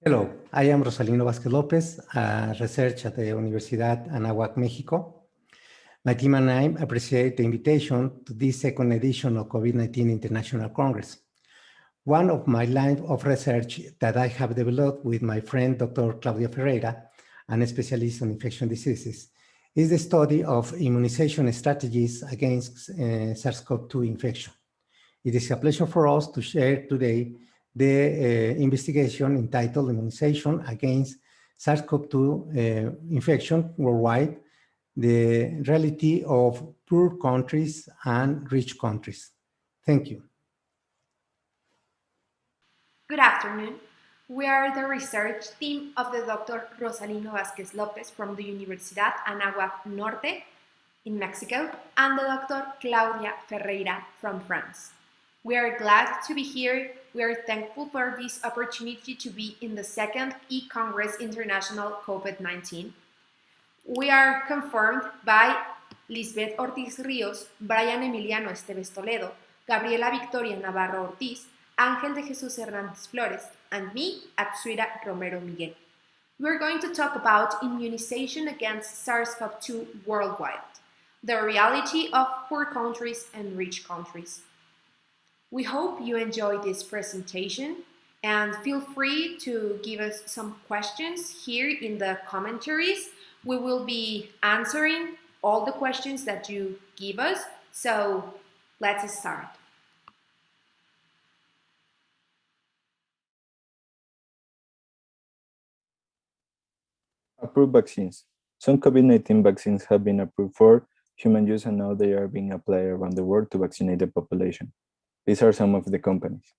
Hello, I am Rosalino Vázquez López, research at the Universidad Anáhuac, Mexico. My team and I appreciate the invitation to this second edition of COVID-19 International Congress. One of my line of research that I have developed with my friend, Dr. Claudia Ferreira, a specialist on infectious diseases, is the study of immunization strategies against SARS-CoV-2 infection. It is a pleasure for us to share today the investigation entitled Immunization against SARS-CoV-2 infection worldwide, the reality of poor countries and rich countries. Thank you. Good afternoon. We are the research team of the Dr. Rosalino Vázquez López from the Universidad Anáhuac Norte in Mexico and the Dr. Claudia Ferreira from France. We are glad to be here. We are thankful for this opportunity to be in the second e-Congress International COVID-19. We are confirmed by Lisbeth Ortiz Ríos, Brian Emiliano Esteves Toledo, Gabriela Victoria Navarro Ortiz, Ángel de Jesús Hernández Flores, and me, Atsuira Romero Miguel. We're going to talk about immunization against SARS-CoV-2 worldwide, the reality of poor countries and rich countries. We hope you enjoy this presentation and feel free to give us some questions here in the commentaries. We will be answering all the questions that you give us, so let's start. Approved vaccines. Some COVID-19 vaccines have been approved for human use and now they are being applied around the world to vaccinate the population. These are some of the companies.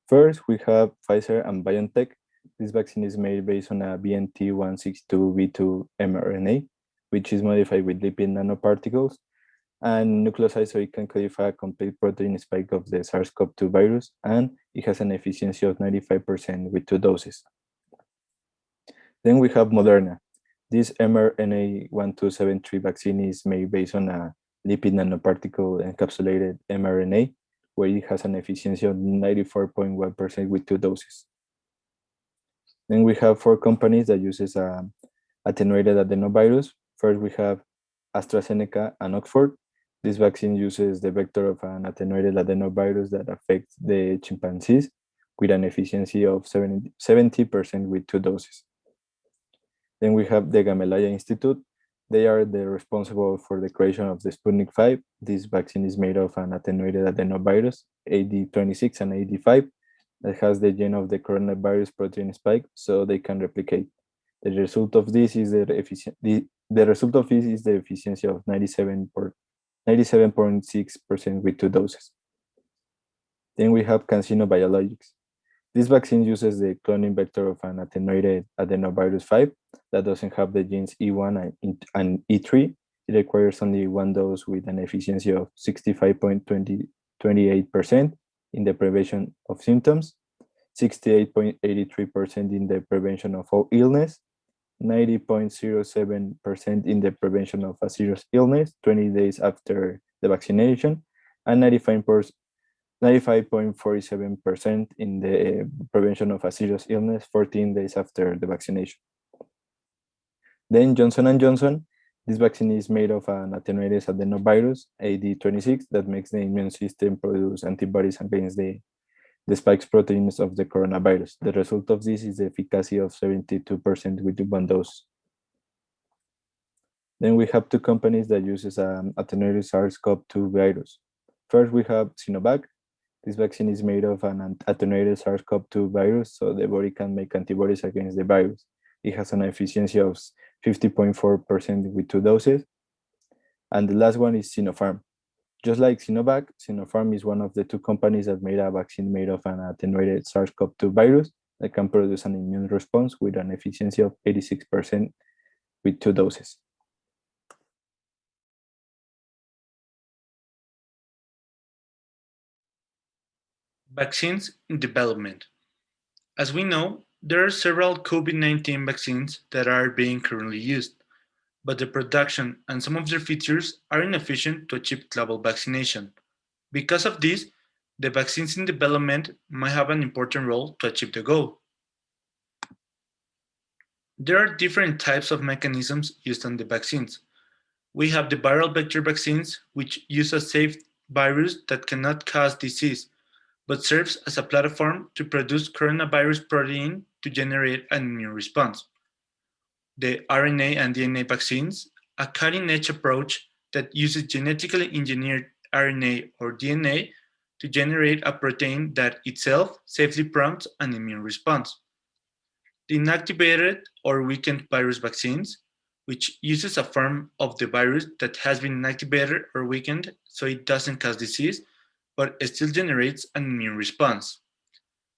First, we have Pfizer and BioNTech. This vaccine is made based on a BNT162b2 mRNA, which is modified with lipid nanoparticles and nucleoside so it can codify a complete protein spike of the SARS-CoV-2 virus, and it has an efficiency of 95% with 2 doses. Then we have Moderna. This mRNA-1273 vaccine is made based on a lipid nanoparticle encapsulated mRNA, where it has an efficiency of 94.1% with 2 doses. Then we have 4 companies that uses attenuated adenovirus. First, we have AstraZeneca and Oxford. This vaccine uses the vector of an attenuated adenovirus that affects the chimpanzees with an efficiency of 70% with 2 doses. Then we have the Gamaleya Institute. They are responsible for the creation of the Sputnik 5. This vaccine is made of an attenuated adenovirus, AD26 and AD5, that has the gene of the coronavirus protein spike, so they can replicate. The result of this is the efficiency of 97.6% with 2 doses. Then we have CanSino Biologics. This vaccine uses the cloning vector of an attenuated adenovirus 5 that doesn't have the genes E1 and E3. It requires only 1 dose with an efficiency of 65.28% in the prevention of symptoms, 68.83% in the prevention of all illness, 90.07% in the prevention of a serious illness 20 days after the vaccination, and 95.47% in the prevention of a serious illness 14 days after the vaccination. Then Johnson & Johnson, this vaccine is made of an attenuated adenovirus, AD26, that makes the immune system produce antibodies against the spike proteins of the coronavirus. The result of this is the efficacy of 72% with 1 dose. Then we have 2 companies that uses an attenuated SARS-CoV-2 virus. First, we have Sinovac. This vaccine is made of an attenuated SARS-CoV-2 virus, so the body can make antibodies against the virus. It has an efficiency of 50.4% with 2 doses. And the last one is Sinopharm. Just like Sinovac, Sinopharm is one of the 2 companies that made a vaccine made of an attenuated SARS-CoV-2 virus that can produce an immune response with an efficiency of 86% with 2 doses. Vaccines in development. As we know, there are several COVID-19 vaccines that are being currently used, but the production and some of their features are inefficient to achieve global vaccination. Because of this, the vaccines in development might have an important role to achieve the goal. There are different types of mechanisms used on the vaccines. We have the viral vector vaccines, which use a safe virus that cannot cause disease, but serves as a platform to produce coronavirus protein to generate an immune response. The RNA and DNA vaccines, a cutting-edge approach that uses genetically engineered RNA or DNA to generate a protein that itself safely prompts an immune response. The inactivated or weakened virus vaccines, which uses a form of the virus that has been inactivated or weakened so it doesn't cause disease, but it still generates an immune response.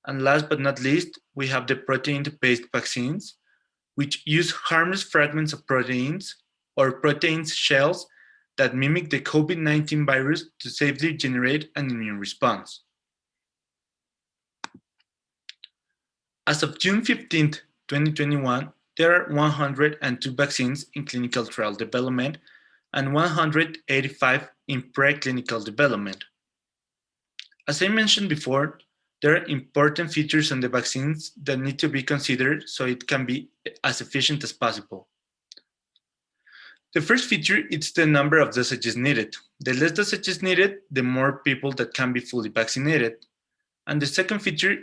And last but not least, we have the protein-based vaccines, which use harmless fragments of proteins or protein shells that mimic the COVID-19 virus to safely generate an immune response. As of June 15th, 2021, there are 102 vaccines in clinical trial development and 185 in preclinical development. As I mentioned before, there are important features on the vaccines that need to be considered so it can be as efficient as possible. The first feature is the number of dosages needed. The less dosages needed, the more people that can be fully vaccinated. And the second feature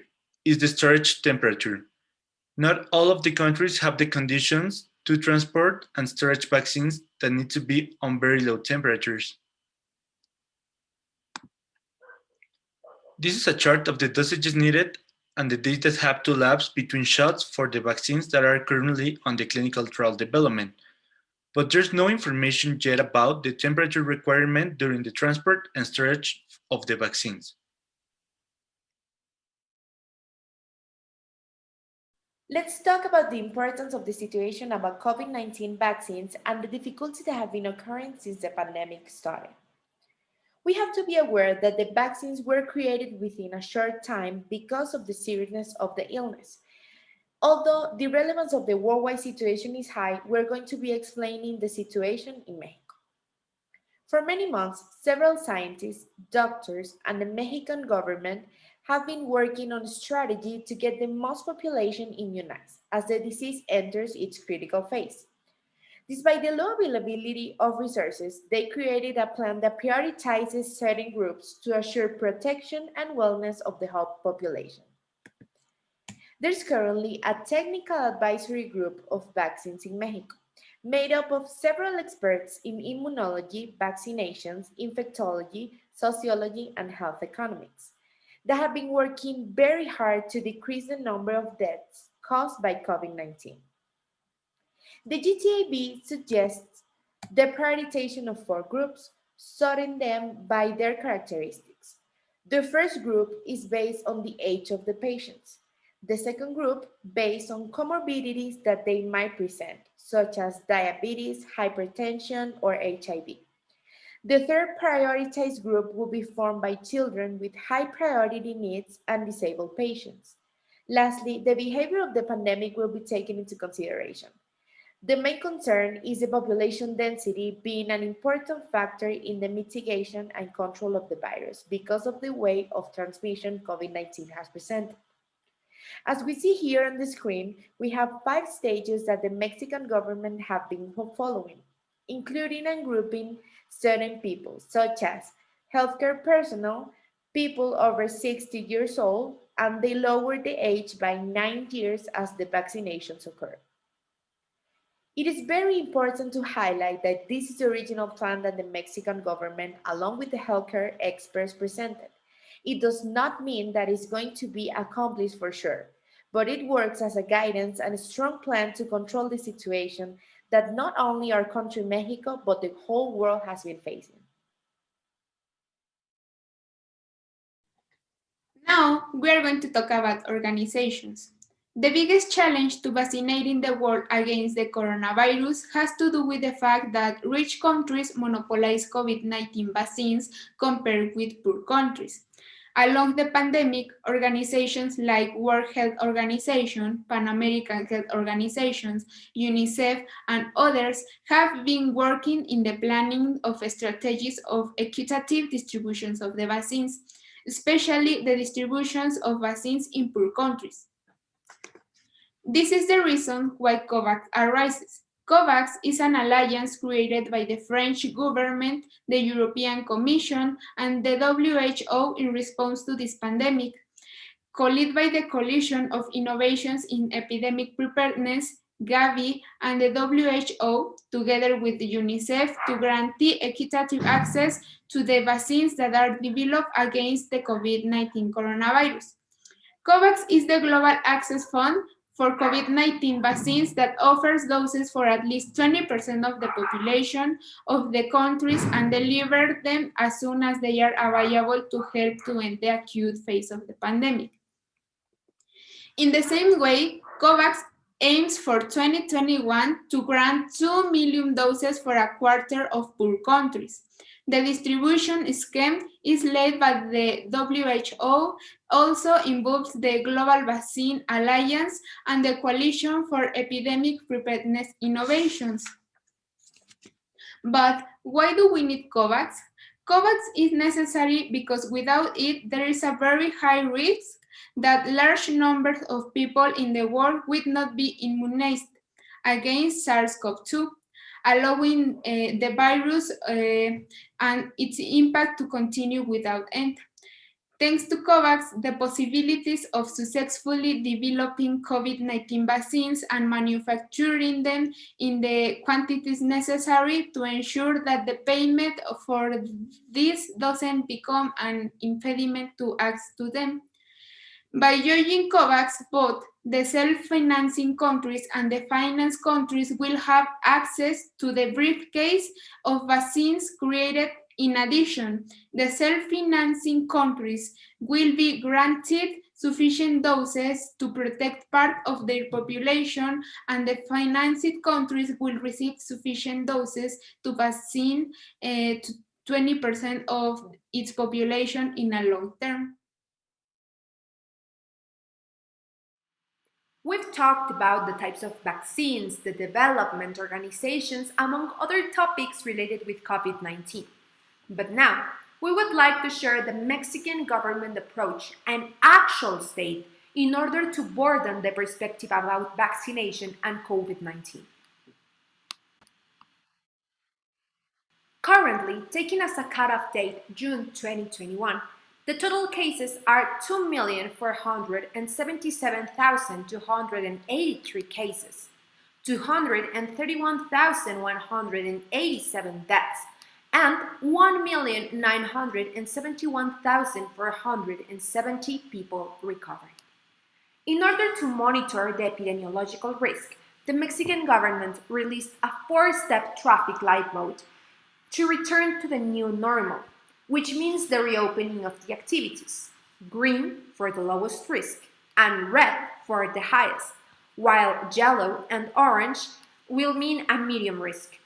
is the storage temperature. Not all of the countries have the conditions to transport and storage vaccines that need to be on very low temperatures. This is a chart of the dosages needed and the days that have to lapse between shots for the vaccines that are currently on the clinical trial development. But there's no information yet about the temperature requirement during the transport and storage of the vaccines. Let's talk about the importance of the situation about COVID-19 vaccines and the difficulties that have been occurring since the pandemic started. We have to be aware that the vaccines were created within a short time because of the seriousness of the illness. Although the relevance of the worldwide situation is high, we're going to be explaining the situation in Mexico. For many months, several scientists, doctors, and the Mexican government have been working on a strategy to get the most population immunized as the disease enters its critical phase. Despite the low availability of resources, they created a plan that prioritizes certain groups to assure protection and wellness of the whole population. There's currently a technical advisory group of vaccines in Mexico, made up of several experts in immunology, vaccinations, infectology, sociology, and health economics, that have been working very hard to decrease the number of deaths caused by COVID-19. The GTAB suggests the prioritization of 4 groups, sorting them by their characteristics. The first group is based on the age of the patients. The second group based on comorbidities that they might present, such as diabetes, hypertension, or HIV. The third prioritized group will be formed by children with high priority needs and disabled patients. Lastly, the behavior of the pandemic will be taken into consideration. The main concern is the population density being an important factor in the mitigation and control of the virus because of the way of transmission COVID-19 has presented. As we see here on the screen, we have 5 stages that the Mexican government have been following, including and grouping certain people, such as healthcare personnel, people over 60 years old, and they lowered the age by 9 years as the vaccinations occur. It is very important to highlight that this is the original plan that the Mexican government, along with the healthcare experts, presented. It does not mean that it's going to be accomplished for sure, but it works as a guidance and a strong plan to control the situation that not only our country, Mexico, but the whole world has been facing. Now, we are going to talk about organizations. The biggest challenge to vaccinating the world against the coronavirus has to do with the fact that rich countries monopolize COVID-19 vaccines compared with poor countries. Along the pandemic, organizations like World Health Organization, Pan American Health Organizations, UNICEF, and others have been working in the planning of strategies of equitable distributions of the vaccines. especially the distributions of vaccines in poor countries. This is the reason why COVAX arises. COVAX is an alliance created by the French government, the European Commission, and the WHO in response to this pandemic, co-led by the Coalition of Innovations in Epidemic Preparedness, Gavi, and the WHO, together with the UNICEF, to guarantee equitable access to the vaccines that are developed against the COVID-19 coronavirus. COVAX is the global access fund for COVID-19 vaccines that offers doses for at least 20% of the population of the countries and deliver them as soon as they are available to help to end the acute phase of the pandemic. In the same way, COVAX aims for 2021 to grant 2 million doses for a quarter of poor countries. The distribution scheme is led by the WHO, also involves the Global Vaccine Alliance and the Coalition for Epidemic Preparedness Innovations. But why do we need COVAX? COVAX is necessary because without it, there is a very high risk that large numbers of people in the world would not be immunized against SARS-CoV-2, allowing the virus and its impact to continue without end. Thanks to COVAX, the possibilities of successfully developing COVID-19 vaccines and manufacturing them in the quantities necessary to ensure that the payment for this doesn't become an impediment to access to them. By joining COVAX, both the self-financing countries and the finance countries will have access to the briefcase of vaccines created. In addition, the self-financing countries will be granted sufficient doses to protect part of their population, and the financed countries will receive sufficient doses to vaccine to 20% of its population in a long term. We've talked about the types of vaccines, the development organizations, among other topics related with COVID-19. But now, we would like to share the Mexican government approach and actual state in order to broaden the perspective about vaccination and COVID-19. Currently, taking as a cutoff date June 2021, the total cases are 2,477,283 cases, 231,187 deaths, and 1,971,470 people recovered. In order to monitor the epidemiological risk, the Mexican government released a 4-step traffic light mode to return to the new normal, which means the reopening of the activities: green for the lowest risk and red for the highest, while yellow and orange will mean a medium risk.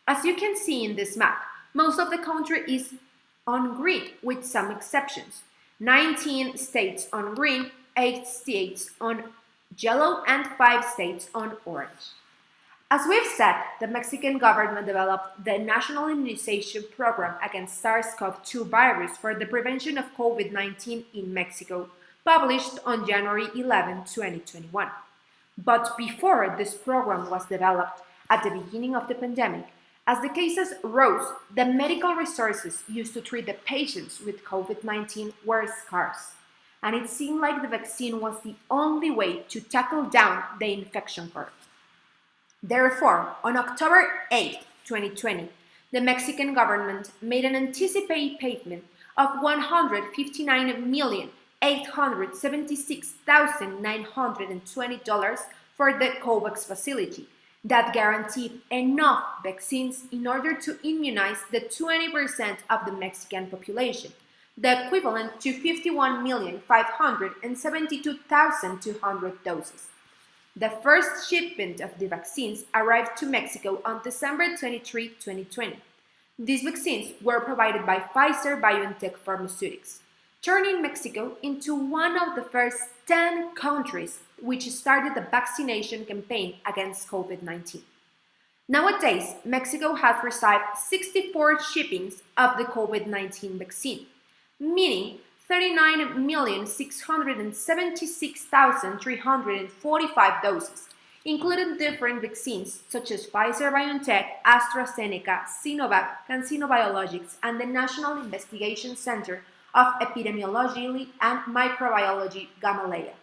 As you can see in this map, most of the country is on green with some exceptions. 19 states on green, 8 states on yellow, and 5 states on orange. As we've said, the Mexican government developed the National Immunization Program against SARS-CoV-2 virus for the prevention of COVID-19 in Mexico, published on January 11, 2021. But before this program was developed, at the beginning of the pandemic, as the cases rose, the medical resources used to treat the patients with COVID-19 were scarce, and it seemed like the vaccine was the only way to tackle down the infection curve. Therefore, on October 8, 2020, the Mexican government made an anticipated payment of $159,876,920 for the COVAX facility that guaranteed enough vaccines in order to immunize the 20% of the Mexican population, the equivalent to 51,572,200 doses. The first shipment of the vaccines arrived to Mexico on December 23, 2020. These vaccines were provided by Pfizer-BioNTech Pharmaceutics, turning Mexico into one of the first 10 countries which started the vaccination campaign against COVID-19. Nowadays, Mexico has received 64 shipments of the COVID-19 vaccine, meaning 39,676,345 doses, including different vaccines such as Pfizer-BioNTech, AstraZeneca, Sinovac, CanSino Biologics, and the National Investigation Center of Epidemiology and Microbiology, Gamaleya,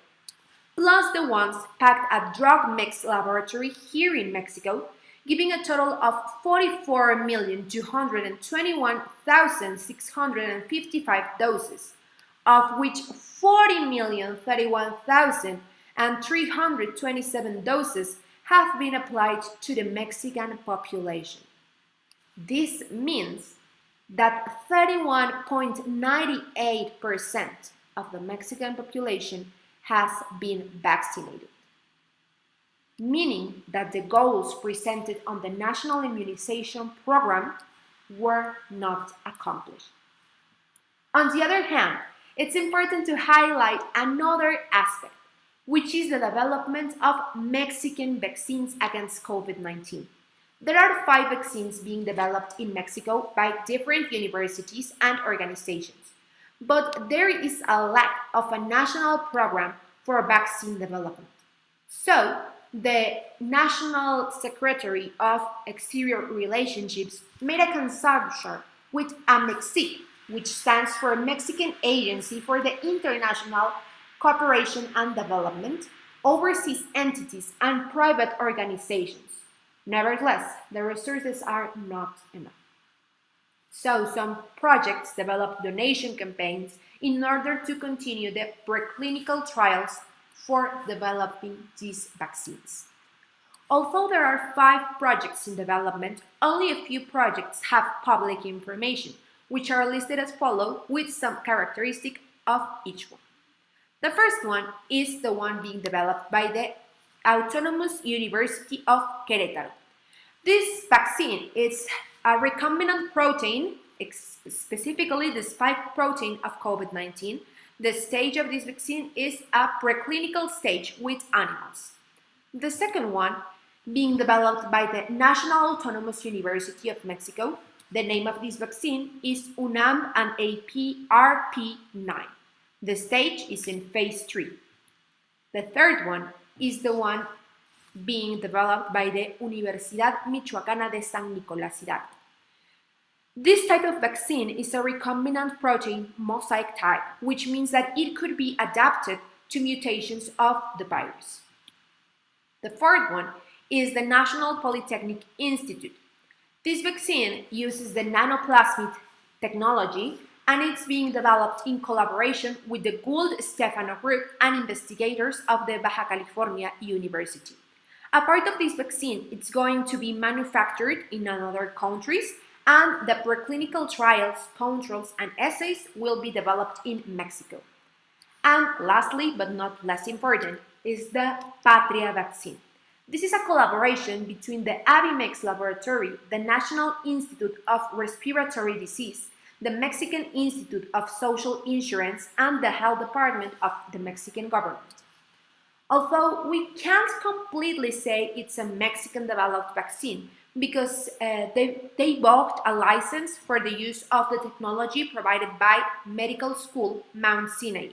plus the ones packed at Drug Mix Laboratory here in Mexico, giving a total of 44,221,655 doses, of which 40,031,327 doses have been applied to the Mexican population. This means that 31.98% of the Mexican population has been vaccinated, meaning that the goals presented on the National Immunization Program were not accomplished. On the other hand, it's important to highlight another aspect, which is the development of Mexican vaccines against COVID-19. There are 5 vaccines being developed in Mexico by different universities and organizations, but there is a lack of a national program for vaccine development. So, the National Secretary of Exterior Relationships made a consortium with AMEXIC, which stands for Mexican Agency for the International Cooperation and Development, overseas entities, and private organizations. Nevertheless, the resources are not enough. So some projects develop donation campaigns in order to continue the preclinical trials for developing these vaccines. Although there are 5 projects in development, only a few projects have public information, which are listed as follows with some characteristic of each one. The first one is the one being developed by the Autonomous University of Querétaro. This vaccine is a recombinant protein, specifically the spike protein of COVID-19. The stage of this vaccine is a preclinical stage with animals. The second one being developed by the National Autonomous University of Mexico. The name of this vaccine is UNAM and APRP9. The stage is in phase 3. The third one is the one being developed by the Universidad Michoacana de San Nicolás Hidalgo. This type of vaccine is a recombinant protein mosaic type, which means that it could be adapted to mutations of the virus. The fourth one is the National Polytechnic Institute. This vaccine uses the nanoplasmid technology, and it's being developed in collaboration with the Gould-Stefano Group and investigators of the Baja California University. A part of this vaccine is going to be manufactured in other countries, and the preclinical trials, controls, and assays will be developed in Mexico. And lastly, but not less important, is the Patria vaccine. This is a collaboration between the Avimex laboratory, the National Institute of Respiratory Disease, the Mexican Institute of Social Insurance, and the Health Department of the Mexican government. Although we can't completely say it's a Mexican-developed vaccine because they bought a license for the use of the technology provided by Medical School Mount Sinai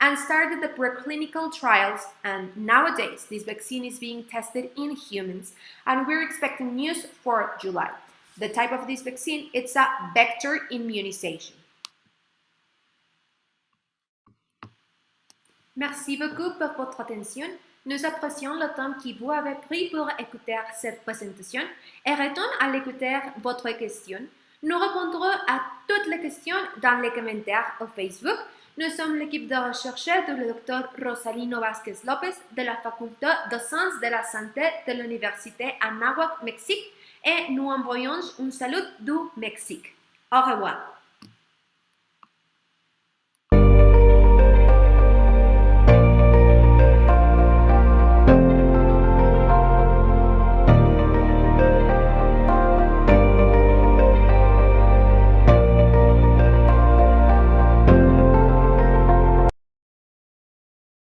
and started the preclinical trials, and nowadays this vaccine is being tested in humans and we're expecting news for July. The type of this vaccine, it's a vector immunization. Merci beaucoup pour votre attention. Nous apprécions le temps que vous avez pris pour écouter cette présentation et retournons à l'écouter votre question. Nous répondrons à toutes les questions dans les commentaires au Facebook. Nous sommes l'équipe de recherche du Dr Rosalino Vázquez López de la Faculté de Sciences de la Santé de l'Université Anáhuac, Mexique, et nous envoyons un salut du Mexique. Au revoir.